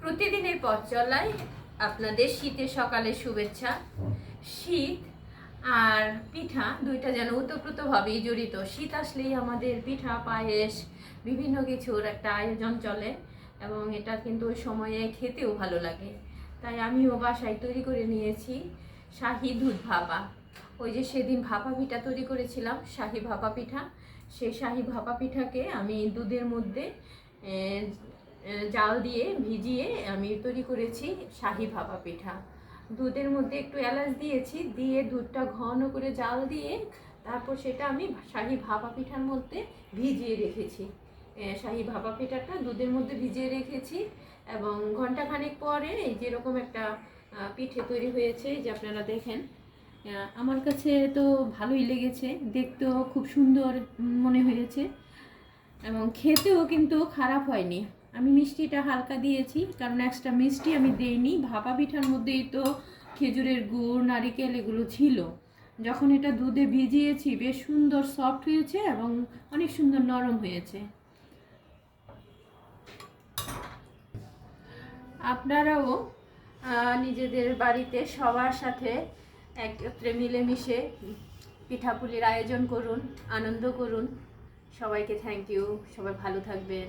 প্রতিদিনের পথ চলায় আপনাদের শীতের সকালে শুভেচ্ছা। শীত আর পিঠা দুইটা যেন ওতপ্রোতভাবেই জড়িত। শীত আসলেই আমাদের পিঠা পায়েস বিভিন্ন কিছুর একটা আয়োজন চলে এবং এটা কিন্তু ওই সময়ে খেতেও ভালো লাগে। তাই আমিও বাসায় তৈরি করে নিয়েছি শাহি দুধ ভাপা। ওই যে সেদিন ভাপা পিঠা তৈরি করেছিলাম, শাহি ভাপা পিঠা, সেই শাহি ভাপা পিঠাকে আমি দুধের মধ্যে জাল দিয়ে ভিজিয়ে আমি তৈরি করেছি শাহি ভাপা পিঠা। দুধের মধ্যে একটু এলাচ দিয়েছি, দিয়ে দুধটা ঘন করে জাল দিয়ে তারপর সেটা আমি শাহি ভাপা পিঠার মধ্যে ভিজিয়ে রেখেছি। শাহি ভাপা পিঠাটা দুধের মধ্যে ভিজিয়ে রেখেছি এবং ঘন্টাখানেক পরে এই যেরকম একটা পিঠে তৈরি হয়েছে, যে আপনারা দেখেন। আমার কাছে তো ভালোই লেগেছে, দেখতেও খুব সুন্দর মনে হয়েছে এবং খেতেও কিন্তু খারাপ হয়নি। আমি মিষ্টিটা হালকা দিয়েছি, কারণ এক্সট্রা মিষ্টি আমি দেইনি। ভাপা পিঠার মধ্যেই তো খেজুরের গুড়, নারিকেল এগুলো ছিল। যখন এটা দুধে ভিজিয়েছি বেশ সুন্দর সফট হয়েছে এবং অনেক সুন্দর নরম হয়েছে। আপনারাও নিজেদের বাড়িতে সবার সাথে একত্রে মিলেমিশে পিঠাপুলির আয়োজন করুন, আনন্দ করুন। সবাইকে থ্যাংক ইউ। সবাই ভালো থাকবেন।